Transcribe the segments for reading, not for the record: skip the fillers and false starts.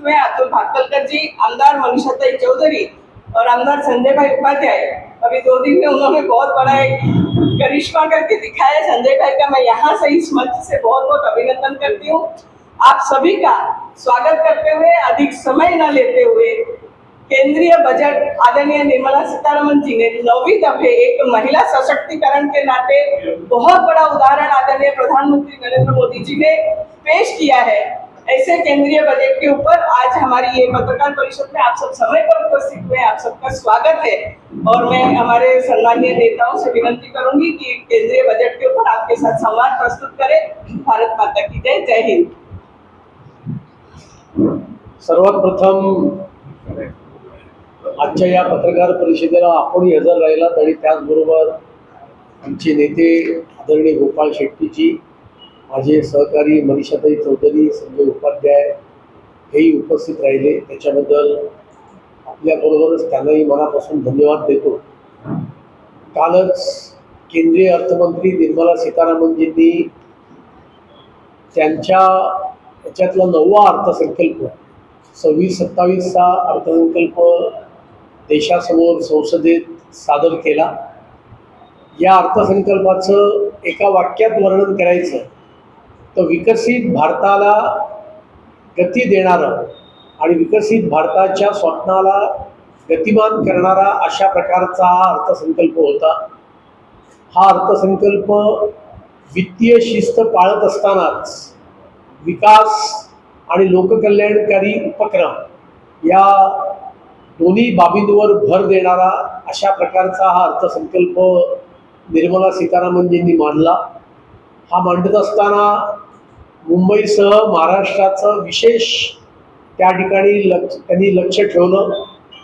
हुए अतुल भातखलकर जी, आमदार मनीषाताई चौधरी और आमदार संजय भाई उपाध्याय। अभी 2 दिन में उन्होंने बहुत बड़ा एक करिश्मा करके दिखाया संजय भाई का। मैं यहाँ से इस मंच से बहुत बहुत अभिनंदन करती हूँ। आप सभी का स्वागत करते हुए, अधिक समय न लेते हुए, केंद्रीय बजट आदरणीय निर्मला सीतारमण जी ने 9वीं दफे एक महिला सशक्तिकरण के नाते बहुत बड़ा उदाहरण आदरणीय प्रधानमंत्री नरेंद्र मोदी जी ने पेश किया है। ऐसे केंद्रीय बजट के ऊपर आज हमारी ये पत्रकार परिषद में आप सब समय पर उपस्थित हुए, आप सबका स्वागत है। और मैं हमारे सम्मानीय नेताओं से विनंती करूंगी कि केंद्रीय बजट के ऊपर आपके साथ संवाद प्रस्तुत करें। भारत माता की जय। जय हिंद। सर्वात प्रथम आजच्या या पत्रकार परिषदेला आपणही हजर राहिलात आणि त्याचबरोबर आमचे नेते आदरणीय गोपाळ शेट्टीजी, माझे सहकारी मनीषाताई चौधरी, संजय उपाध्याय हेही उपस्थित राहिले, त्याच्याबद्दल आपल्याबरोबरच त्यांनाही मनापासून धन्यवाद देतो। कालच केंद्रीय अर्थमंत्री निर्मला सीतारामनजींनी त्यांच्या याच्यातला 9वा अर्थसंकल्प 26-27चा अर्थसंकल्प देशासमोर संसदेत सादर केला। या अर्थसंकल्पाचं एका वाक्यात वर्णन करायचं तर विकसित भारताला गती देणारं आणि विकसित भारताच्या स्वप्नाला गतिमान करणारा अशा प्रकारचा हा अर्थसंकल्प होता। हा अर्थसंकल्प वित्तीय शिस्त पाळत असतानाच विकास आणि लोककल्याणकारी उपक्रम या दोन्ही बाबींवर भर देणारा अशा प्रकारचा हा अर्थसंकल्प निर्मला सीतारामनजींनी मांडला। हा मांडत असताना मुंबईसह महाराष्ट्राचं विशेष त्या ठिकाणी त्यांनी लक्ष ठेवलं,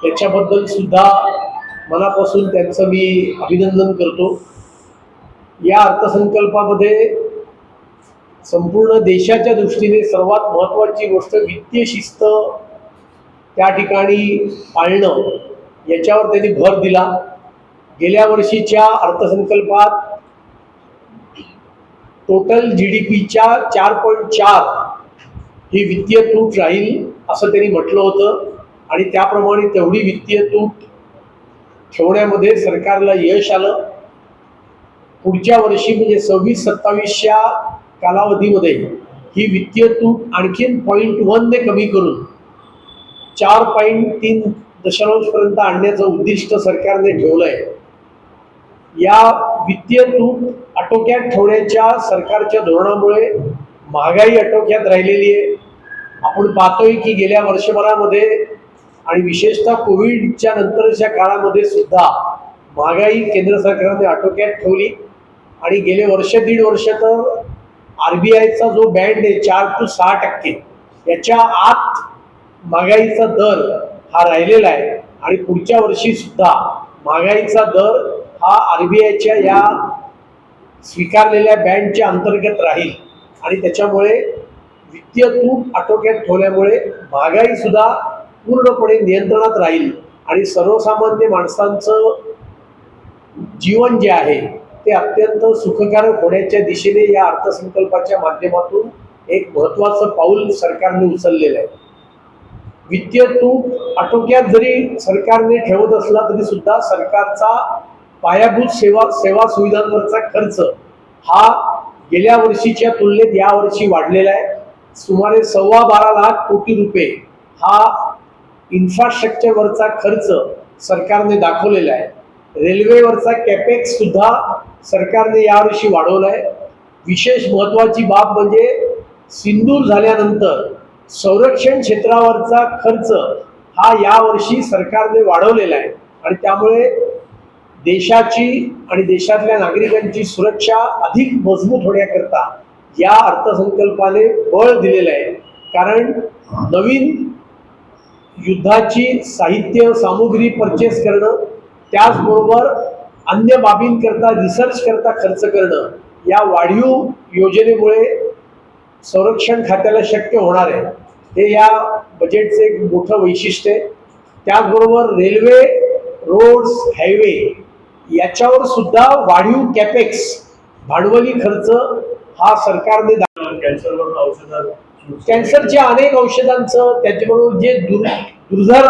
त्याच्याबद्दल सुद्धा मनापासून त्यांचं मी अभिनंदन करतो। या अर्थसंकल्पामध्ये संपूर्ण देशाच्या दृष्टीने सर्वात महत्त्वाची गोष्ट वित्तीय शिस्त त्या ठिकाणी पाळणं याच्यावर त्यांनी भर दिला। गेल्या वर्षीच्या अर्थसंकल्पात टोटल GDPच्या 4.4 ही वित्तीय तूट राहील असं त्यांनी म्हटलं होतं आणि त्याप्रमाणे तेवढी वित्तीय तूट ठेवण्यामध्ये सरकारला यश आलं। पुढच्या वर्षी म्हणजे 26-27च्या कालावधीमध्ये ही वित्तीय तूट आणखीन 0.1 ने कमी करून 4.3 पर्यंत आणण्याचं उद्दिष्ट सरकारने ठेवलं आहे। या वित्तीय तूट आटोक्यात ठेवण्याच्या सरकारच्या धोरणामुळे महागाई आटोक्यात राहिलेली आहे। आपण पाहतोय की गेल्या वर्षभरामध्ये आणि विशेषतः कोविडच्या नंतरच्या काळामध्ये सुद्धा महागाई केंद्र सरकारने आटोक्यात ठेवली आणि गेले वर्ष दीड वर्ष तर RBIचा जो बँड आहे 4 ते 6% याच्या आत महागाईचा दर हा राहिलेला आहे आणि पुढच्या वर्षी सुद्धा महागाईचा दर हा RBIच्या या स्वीकारलेल्या बँडच्या अंतर्गत राहील आणि त्याच्यामुळे वित्तीय तूट आटोक्यात ठेवल्यामुळे महागाई सुद्धा पूर्णपणे नियंत्रणात राहील आणि सर्वसामान्य माणसांचं जीवन जे आहे ते अत्यंत सुखकारक होण्याच्या दिशेने या अर्थसंकल्पाच्या माध्यमातून एक महत्त्वाचं पाऊल सरकारने उचललेलं आहे। वित्तीय तूट आटोक्यात जरी सरकारने ठेवत असला तरी सुद्धा सरकारचा पायाभूत सेवा सुविधांवरचा खर्च हा गेल्या वर्षीच्या तुलनेत यावर्षी वाढलेला आहे। सुमारे 12.25 लाख कोटी रुपये हा इन्फ्रास्ट्रक्चरवरचा खर्च सरकारने दाखवलेला आहे। रेल्वेवरचा कॅपेक्स सुद्धा सरकारने यावर्षी वाढवला आहे। विशेष महत्त्वाची बाब म्हणजे सिंदूर झाल्यानंतर संरक्षण क्षेत्रावरचा खर्च हा यावर्षी सरकारने वाढवलेला आहे आणि त्यामुळे देशाची आणि देशातल्या नागरिकांची सुरक्षा अधिक मजबूत होण्याकरता या अर्थसंकल्पाने बळ दिलेलं आहे। कारण नवीन युद्धाची साहित्य सामुग्री परचेस करणं, त्याचबरोबर अन्य बाबींकरता रिसर्च करता खर्च करणं या वाढीव योजनेमुळे संरक्षण खात्याला शक्य होणार आहे। हे या बजेटचे एक मोठं वैशिष्ट्य आहे। त्याचबरोबर रेल्वे, रोड्स, हायवे याच्यावर सुद्धा वाढीव कॅपेक्स भांडवली खर्च हा सरकारने कॅन्सरवर औषधं कॅन्सरच्या अनेक औषधांचं, त्याच्याबरोबर जे दुर्धर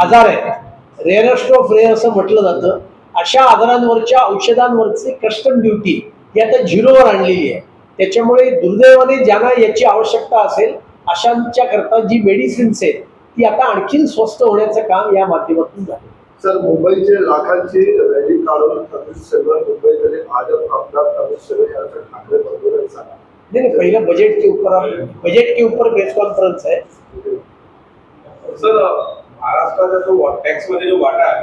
आजार आहेत, रेअरेस्ट ऑफ रेअर असं म्हटलं जातं, अशा आजारांवरच्या औषधांवरची कस्टम ड्युटी ही आता झिरोवर आणलेली आहे. त्याच्यामुळे दुर्दैवाने ज्यांना याची आवश्यकता असेल अशांच्या करता जी मेडिसिन्स आहेत ती आता आणखीन स्वस्त होण्याचं काम या माध्यमातून झालं. सर, मुंबईचे लाखांची रॅली काढून मुंबईमध्ये भाजप आमदार यांचा ठाकरे बरोबर नहीं, पहिलं बजट के ऊपर प्रेस कॉन्फ्रेंस है. सर, महाराष्ट्राचा जो टॅक्स मध्ये जो वाटा आहे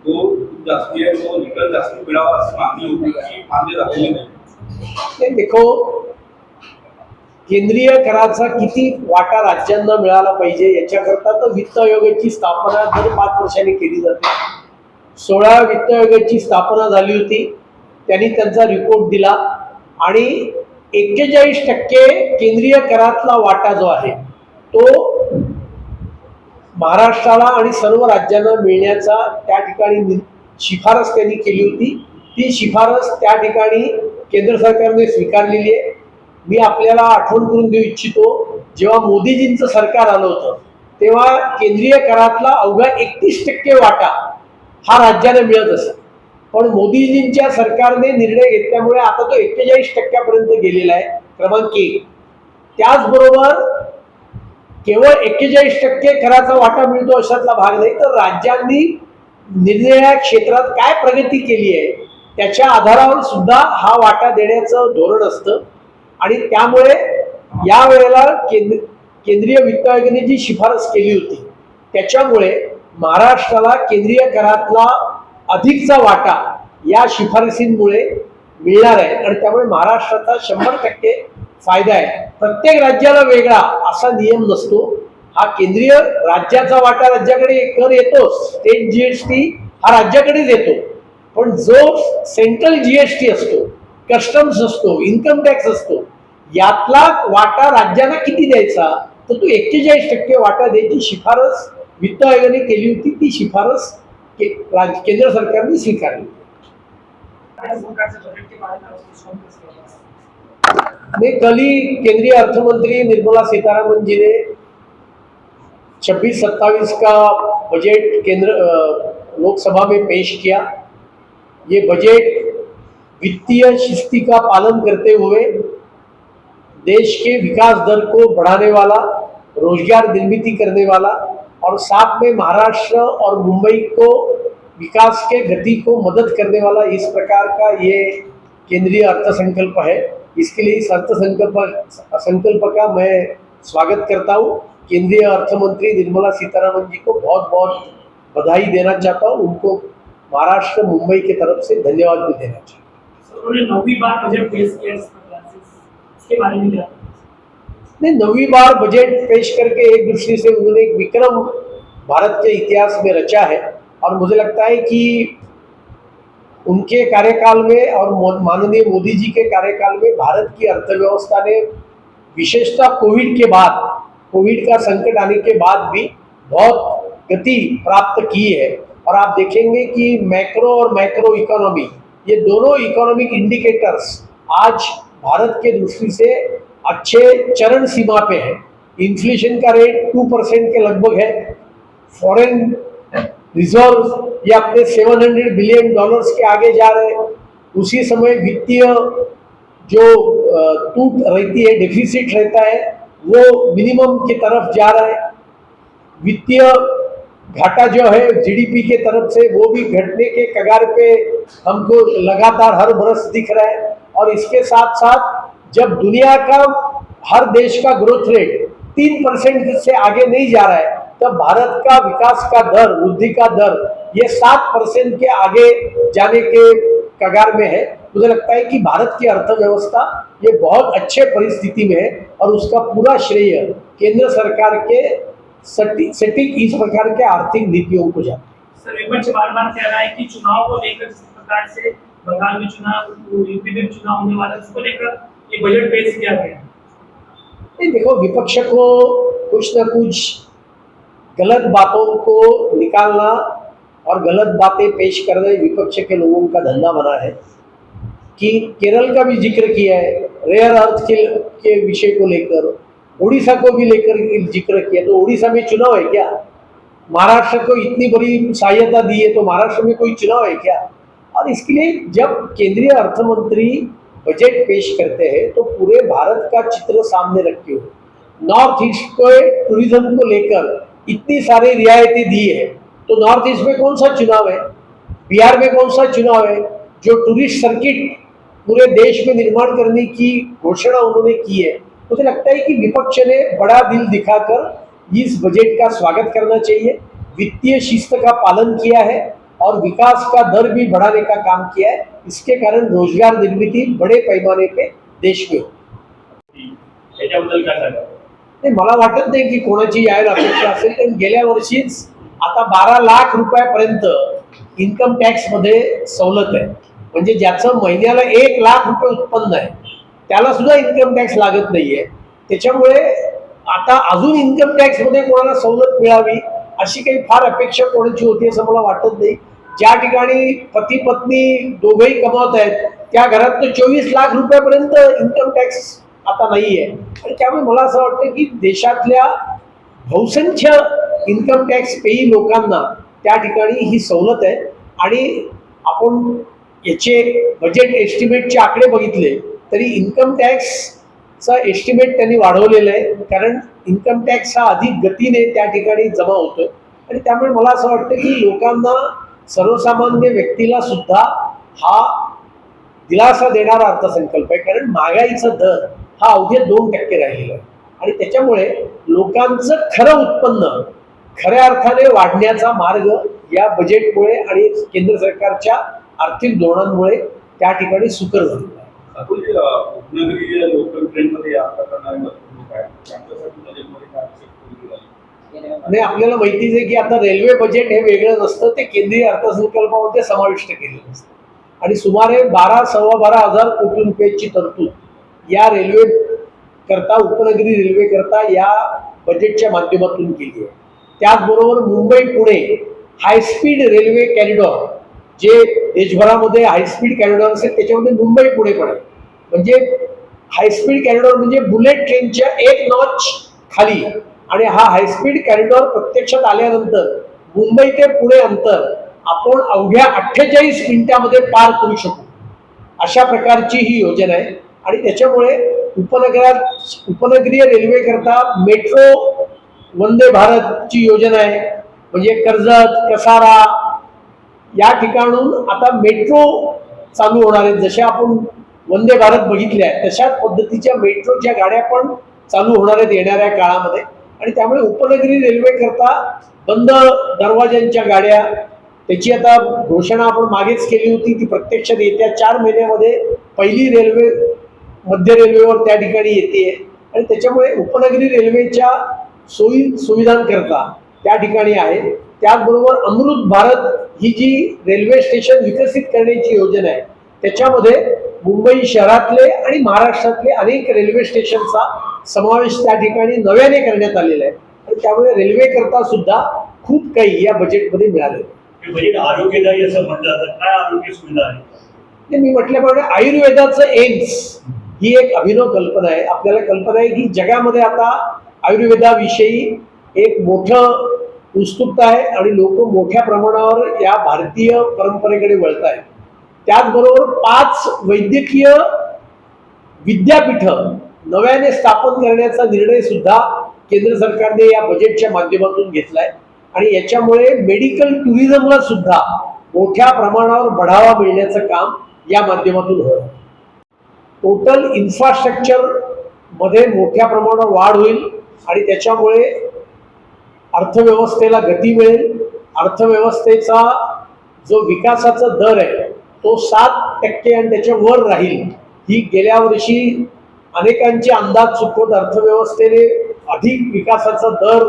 तो खूप जास्ती आहे, तो रिटर्न जास्त मिळावा अशी मागणी होती, की मान्य झालेली नाही. देखो, केंद्रीय कराचा किती वाटा राज्यांना मिळाला पाहिजे याच्याकरता तर वित्त आयोगाची स्थापना दर 5 वर्षांनी केली जाते. 16 वित्त आयोगाची स्थापना झाली होती, त्यांनी त्यांचा रिपोर्ट दिला आणि 41% केंद्रीय करातला वाटा जो आहे तो महाराष्ट्राला आणि सर्व राज्यांना मिळण्याचा त्या ठिकाणी शिफारस त्यांनी केली होती. ती शिफारस त्या ठिकाणी केंद्र सरकारने स्वीकारलेली आहे. मी आपल्याला आठवण करून देऊ इच्छितो, जेव्हा मोदीजींचं सरकार आलं होतं तेव्हा केंद्रीय करातला अवघा 31% वाटा हा राज्याला मिळत असे, पण मोदीजींच्या सरकारने निर्णय घेतल्यामुळे आता तो 41% गेलेला आहे, क्रमांक 1. त्याचबरोबर केवळ 41% कराचा वाटा मिळतो अशातला भाग नाही, तर राज्यांनी निरनिराळ्या क्षेत्रात काय प्रगती केली आहे त्याच्या आधारावर सुद्धा हा वाटा देण्याचं धोरण असतं. आणि त्यामुळे या वेळेला केंद्रीय वित्त आयोगाने जी शिफारस केली होती त्याच्यामुळे महाराष्ट्राला केंद्रीय करातला अधिकचा वाटा या शिफारसींमुळे मिळणार आहे आणि त्यामुळे महाराष्ट्राचा 100% फायदा आहे. प्रत्येक राज्याला वेगळा असा नियम नसतो. हा केंद्रीय राज्याचा वाटा राज्याकडे कर येतो, स्टेट जीएसटी हा राज्याकडेच येतो, पण जो सेंट्रल जीएसटी असतो, कस्टम्स असतो, इन्कम टॅक्स असतो, यातला वाटा राज्यांना किती द्यायचा तर तो 41% वाटा द्यायची शिफारस वित्त आयोगाने केली होती. ती शिफारस केंद्र सरकारने स्वीकारली. कल ही केंद्रीय अर्थमंत्री निर्मला सीतारामन जी ने 26-27 का बजट लोकसभा में पेश किया. ये बजट वित्तीय शिस्ती का पालन करते हुए देश के विकास दर को बढ़ाने वाला, रोजगार निर्मित करने वाला और साथ में महाराष्ट्र और मुंबई को विकास के गति को मदद करने वाला इस प्रकार का ये केंद्रीय अर्थसंकल्प है. इसके लिए इस अर्थसंकल्प का मैं स्वागत करता हूँ. केंद्रीय अर्थमंत्री निर्मला सीतारामन जी को बहुत बहुत बधाई देना चाहता हूँ. उनको महाराष्ट्र मुंबई की तरफ से धन्यवाद भी देना चाहता हूँ. उन्होंने 9वीं बार बजट पेश किया, इसके बारे में क्या? नहीं, 9वीं बार बजट पेश करके एक दूसरे से उन्होंने एक विक्रम भारत के इतिहास में रचा है और मुझे लगता है कि उनके कार्यकाल में और माननीय मोदी जी के कार्यकाल में भारत की अर्थव्यवस्था ने विशेषतः कोविड का संकट आने के बाद भी बहुत गति प्राप्त की है. और आप देखेंगे कि मैक्रो और माइक्रो इकोनॉमी, ये दोनों इकोनॉमिक इंडिकेटर्स आज भारत के दृष्टि से अच्छे चरण सीमा पे है. इन्फ्लेशन का रेट 2% के लगभग है. फॉरेन रिजर्व ये अपने $700 बिलियन के आगे जा रहे हैं. उसी समय वित्तीय जो टूट रहती है, डेफिसिट रहता है, वो मिनिमम की तरफ जा रहा है. वित्तीय घाटा जो है जीडीपी के तरफ से वो भी घटने के कगार पे हमको लगातार हर बरस दिख रहा है. और इसके साथ साथ जब दुनिया का हर देश का ग्रोथ रेट 3% से आगे नहीं जा रहा है, तब भारत का विकास का दर, वृद्धि का दर ये 7% के आगे जाने के कगार में है. मुझे लगता है कि भारत की अर्थव्यवस्था ये बहुत अच्छे परिस्थिति में है और उसका पूरा श्रेय केंद्र सरकार के सटीक इस प्रकार के आर्थिक नीतियों को जाता है. सर, विपक्ष बार-बार कह रहा है कि चुनाव को लेकर जिस प्रकार से बंगाल में चुनाव, यूपी में चुनाव होने वाला है, उसको लेकर ये बजट पेश किया गया. नहीं, देखो, विपक्ष को कुछ न कुछ गलत बातों को निकालना और गलत बातें पेश करना विपक्ष के लोगों का धंधा बना है. कि केरल का भी जिक्र किया है, रेयर अर्थ के विषय को लेकर, उड़ीसा को भी लेकर जिक्र किया। तो उड़ीसा में चुनाव है क्या? महाराष्ट्र को इतनी बड़ी सहायता दी है तो महाराष्ट्र में कोई चुनाव है क्या? और इसके लिए जब केंद्रीय अर्थमंत्री बजट पेश करते हैं तो पूरे भारत का चित्र सामने रखते हुए नॉर्थ ईस्ट को टूरिज्म को लेकर इतनी सारी रियायतें दी है, तो नॉर्थ ईस्ट में कौन सा चुनाव है? बिहार में कौन सा चुनाव है? जो टूरिस्ट सर्किट पूरे देश में निर्माण करने की घोषणा उन्होंने की है, मुझे लगता है कि विपक्ष ने बड़ा दिल दिखाकर इस बजट का स्वागत करना चाहिए। वित्तीय शिस्त का पालन किया है और विकास का दर भी बढ़ाने का काम किया है। इसके कारण रोजगार निर्मिती बड़े पैमाने पे देश में हो। याच्याबद्दल काय सांगा? नाही, मला वाटत नाही की कोणाची यायला अपेक्षा असेल, कारण गेल्या वर्षीच आता 12 लाख रुपयापर्यंत इन्कम टॅक्स मध्ये सवलत आहे। म्हणजे ज्याचं महिन्याला 1 लाख रुपये उत्पन्न आहे त्याला सुद्धा इन्कम टॅक्स लागत नाहीये। त्याच्यामुळे आता अजून इन्कम टॅक्स मध्ये कोणाला सवलत मिळावी अशी काही फार अपेक्षा कोणाची होती असं मला वाटत नाही। ज्या ठिकाणी पती पत्नी दोघेही कमावत आहेत त्या घरात तर 24 लाख रुपयापर्यंत इन्कम टॅक्स आता नाहीये। आणि त्यामुळे मला असं वाटतं की देशातल्या बहुसंख्य इन्कम टॅक्स पेई लोकांना त्या ठिकाणी ही सवलत आहे। आणि आपण याचे बजेट एस्टिमेटचे आकडे बघितले तरी इन्कम टॅक्सचा एस्टिमेट त्यांनी वाढवलेला आहे, कारण इन्कम टॅक्स हा अधिक गतीने त्या ठिकाणी जमा होतोय। आणि त्यामुळे मला असं वाटतं की लोकांना, सर्वसामान्य व्यक्तीला सुद्धा हा दिलासा देणारा अर्थसंकल्प आहे, कारण महागाईचा दर हा अवघे 2% राहिलेला आहे। आणि त्याच्यामुळे लोकांचं खरं उत्पन्न खऱ्या अर्थाने वाढण्याचा मार्ग या बजेटमुळे आणि केंद्र सरकारच्या आर्थिक धोरणांमुळे त्या ठिकाणी सुकर झालेला आहे। उपनगरी जे लोकल ट्रेनमध्ये या प्रकारचे लोक आहेत त्यांच्यासाठी बजेटमध्ये काय नाही, आपल्याला माहितीच आहे की आता रेल्वे बजेट हे वेगळं नसतं, ते केंद्रीय अर्थसंकल्पामध्ये समाविष्ट केलेलं असतं। आणि सुमारे 12-12.25 हजार कोटी रुपयाची तरतूद या रेल्वे करता, उपनगरी रेल्वे करता या बजेटच्या माध्यमातून केली आहे। त्याचबरोबर Mumbai Pune high speed railway corridor, जे देशभरामध्ये हायस्पीड कॅरिडॉर असेल त्याच्यामध्ये मुंबई पुणे पण आहे। म्हणजे हायस्पीड कॅरिडॉर म्हणजे बुलेट ट्रेनच्या 1 नॉच खाली, आणि हा हायस्पीड कॅरिडॉर प्रत्यक्षात आल्यानंतर मुंबई ते पुणे अंतर आपण अवघ्या 48 मिनिटांमध्ये पार करू शकू, अशा प्रकारची ही योजना आहे। आणि त्याच्यामुळे उपनगरीय रेल्वे करता मेट्रो वंदे भारतची योजना आहे, म्हणजे कर्जत, कसारा या ठिकाणून आता मेट्रो चालू होणार आहेत। जसे आपण वंदे भारत बघितले आहे तशाच पद्धतीच्या मेट्रोच्या गाड्या पण चालू होणार आहेत येणाऱ्या काळामध्ये। आणि त्यामुळे उपनगरी रेल्वे करता बंद दरवाज्यांच्या गाड्या, त्याची आता घोषणा आपण मागेच केली होती की प्रत्यक्षात येत्या 4 महिन्यामध्ये पहिली रेल्वे मध्य रेल्वेवर त्या ठिकाणी येते। आणि त्याच्यामुळे उपनगरी रेल्वेच्या सोयी सुविधांकरता त्या ठिकाणी आहे। त्याचबरोबर अमृत भारत ही जी रेल्वे स्टेशन विकसित करण्याची योजना आहे त्याच्यामध्ये मुंबई शहरातले आणि महाराष्ट्रातले अनेक रेल्वे स्टेशनचा समावेश त्या ठिकाणी नव्याने करण्यात आलेला आहे। आणि त्यामुळे रेल्वे करता सुद्धा खूप काही या बजेटमध्ये मिळाले। बजेट आरोग्यदायी असं म्हटलं जातं, काय आरोग्य सुविधा आहे? मी म्हटल्याप्रमाणे आयुर्वेदाचं एम्स ही एक अभिनव कल्पना आहे। आपल्याला कल्पना आहे की जगामध्ये आता आयुर्वेदाविषयी एक मोठं उत्सुकता आहे आणि लोक मोठ्या प्रमाणावर या भारतीय परंपरेकडे वळत आहेत। त्याचबरोबर 5 वैद्यकीय विद्यापीठ नव्याने स्थापन करण्याचा निर्णय सुद्धा केंद्र सरकारने या बजेटच्या माध्यमातून घेतलाय। आणि याच्यामुळे मेडिकल टुरिझमला सुद्धा मोठ्या प्रमाणावर बढावा मिळण्याचं काम या माध्यमातून होईल। टोटल इन्फ्रास्ट्रक्चर मध्ये मोठ्या प्रमाणावर वाढ होईल आणि त्याच्यामुळे अर्थव्यवस्थेला गती मिळेल। अर्थव्यवस्थेचा जो विकासाचा दर आहे तो 7% आणि त्याच्या वर राहील। ही गेल्या वर्षी अनेकांचे अंदाज चुकवत अर्थव्यवस्थेने अधिक विकासाचा दर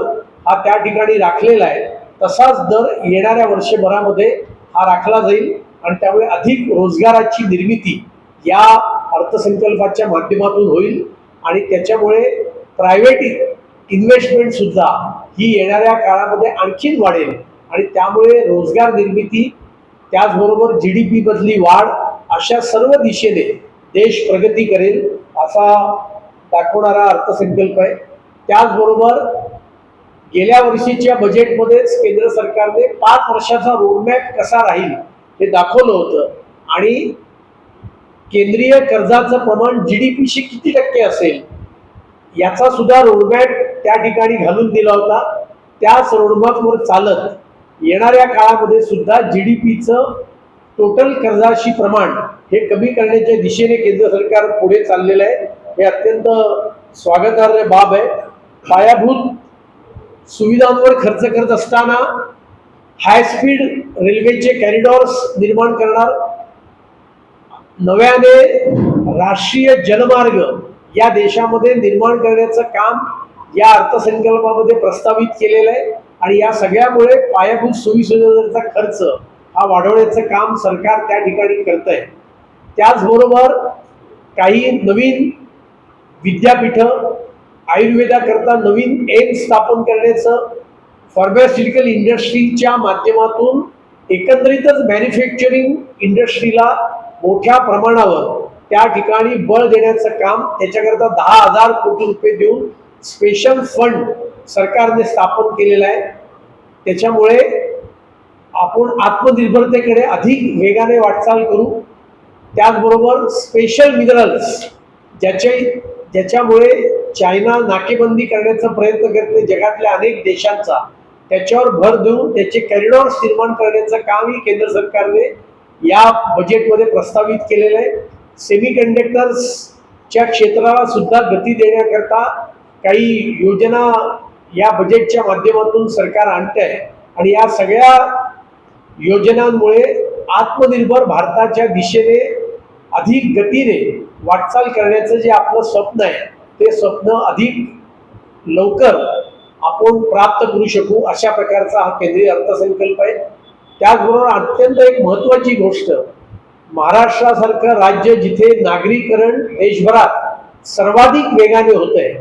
हा त्या ठिकाणी राखलेला आहे, तसाच दर येणाऱ्या वर्षभरामध्ये हा राखला जाईल। आणि त्यामुळे अधिक रोजगाराची निर्मिती या अर्थसंकल्पाच्या माध्यमातून होईल आणि त्याच्यामुळे प्रायव्हेट इन्व्हेस्टमेंट सुद्धा ही येणाऱ्या काळामध्ये आणखीन वाढेल आणि त्यामुळे रोजगार निर्मिती त्याचबरोबर GDP मधली वाढ अशा सर्व दिशेने देश प्रगती करेल असा दाखवणारा अर्थसंकल्प आहे. त्याचबरोबर गेल्या वर्षीच्या बजेटमध्येच केंद्र सरकारने 5 वर्षाचा रोडमॅप कसा राहील हे दाखवलं होतं आणि केंद्रीय कर्जाचं प्रमाण GDPशी किती टक्के असेल याचा सुद्धा रोडमॅप त्या ठिकाणी घालून दिला होता. त्याच रोडमॅपवर चालत येणाऱ्या काळामध्ये सुद्धा GDPचं टोटल कर्जाशी प्रमाण हे कमी करण्याच्या दिशेने केंद्र सरकार पुढे चाललेलं आहे. हे अत्यंत स्वागतार्ह बाब आहे. पायाभूत सुविधांवर खर्च करत असताना हाय स्पीड रेल्वेचे कॉरिडॉर्स निर्माण करणार, नव्याने राष्ट्रीय जलमार्ग या देशामध्ये निर्माण करण्याचं काम या अर्थसंकल्पामध्ये प्रस्तावित केलेलं आहे आणि या सगळ्यामुळे पायाभूत सोयीसुविधांचा खर्च हा वाढवण्याचं काम सरकार त्या ठिकाणी करत आहे. त्याचबरोबर काही नवीन विद्यापीठं, आयुर्वेदाकरता नवीन एम्स स्थापन करण्याचं, फार्मास्युटिकल इंडस्ट्रीच्या माध्यमातून एकंदरीतच मॅन्युफॅक्चरिंग इंडस्ट्रीला मोठ्या प्रमाणावर त्या ठिकाणी बळ देण्याचं काम, त्याच्याकरता 10,000 कोटी रुपये देऊन स्पेशल फंड सरकारने स्थापन केलेलं आहे. त्याच्यामुळे आपण आत्मनिर्भरतेकडे अधिक वेगाने वाटचाल करू. त्याचबरोबर स्पेशल मिनरल्स ज्याच्यामुळे चायना नाकेबंदी करण्याचा प्रयत्न करते जगातल्या अनेक देशांचा, त्याच्यावर भर देऊन त्याचे कॉरिडॉर्स निर्माण करण्याचं कामही केंद्र सरकारने या बजेटमध्ये प्रस्तावित केलेलं आहे. सेमीकंडक्टर्सच्या क्षेत्राला सुद्धा गती देण्याकरता काही योजना या बजेटच्या माध्यमातून सरकार आणत आहे आणि या सगळ्या योजनांमुळे आत्मनिर्भर भारताच्या दिशेने अधिक गतीने वाटचाल करण्याचं जे आपलं स्वप्न आहे ते स्वप्न अधिक लवकर आपण प्राप्त करू शकू, अशा प्रकारचा हा केंद्रीय अर्थसंकल्प आहे. त्याचबरोबर अत्यंत एक महत्त्वाची गोष्ट, महाराष्ट्रासारखं राज्य जिथे नागरीकरण देशभरात सर्वाधिक वेगाने होत आहे,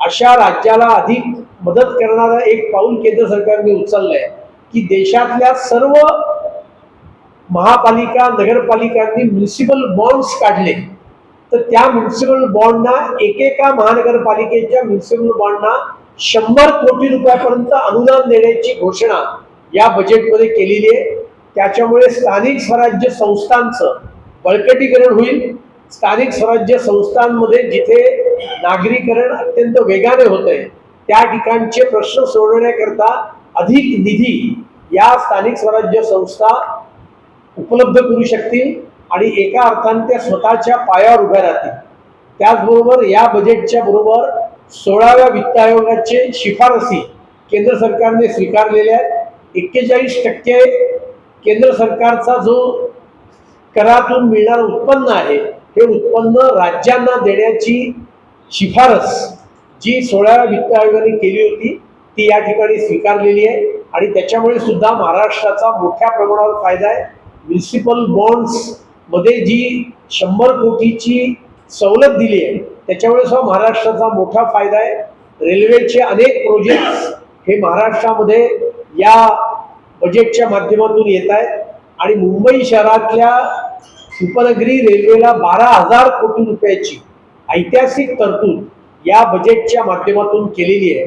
अशा राज्याला अधिक मदत करणारा एक पाऊल केंद्र सरकारने उचललं आहे की देशातल्या सर्व महापालिका नगरपालिकांनी म्युनिसिपल बॉन्ड्स काढले, तर त्या म्युनिसिपल बॉन्डना एकेका महानगरपालिकेच्या म्युनिसिपल बॉन्डना 100 कोटी रुपयापर्यंत अनुदान देण्याची घोषणा या बजेटमध्ये केलेली आहे. त्याच्यामुळे स्थानिक स्वराज्य संस्थांचं बळकटीकरण होईल. स्थानिक स्वराज्य संस्थांमध्ये जिथे नागरीकरण अत्यंत वेगाने होत आहे त्या ठिकाणचे प्रश्न सोडवण्याकरता अधिक निधी या स्थानिक स्वराज्य संस्था उपलब्ध करू शकतील आणि एका अर्थाने त्या स्वतःच्या पायावर उभ्या राहतील. त्याचबरोबर या बजेटच्या बरोबर 16व्या वित्त आयोगाचे शिफारसी केंद्र सरकारने स्वीकारलेल्या आहेत. 41% केंद्र सरकारचा जो करातून मिळणारं उत्पन्न आहे हे उत्पन्न राज्यांना देण्याची शिफारस जी 16व्या वित्त आयोगाने केली होती ती या ठिकाणी स्वीकारलेली आहे आणि त्याच्यामुळे सुद्धा महाराष्ट्राचा मोठ्या प्रमाणावर फायदा आहे. म्युनिसिपल बॉन्ड्स मध्ये जी 100 कोटीची सवलत दिली आहे त्याच्यामुळे सुद्धा महाराष्ट्राचा मोठा फायदा आहे. रेल्वेचे अनेक प्रोजेक्ट्स हे महाराष्ट्रामध्ये या बजेटच्या माध्यमातून येत आहेत आणि मुंबई शहरातल्या उपनगरी रेल्वेला 12,000 कोटी रुपयाची ऐतिहासिक तरतूद या बजेटच्या माध्यमातून केलेली आहे.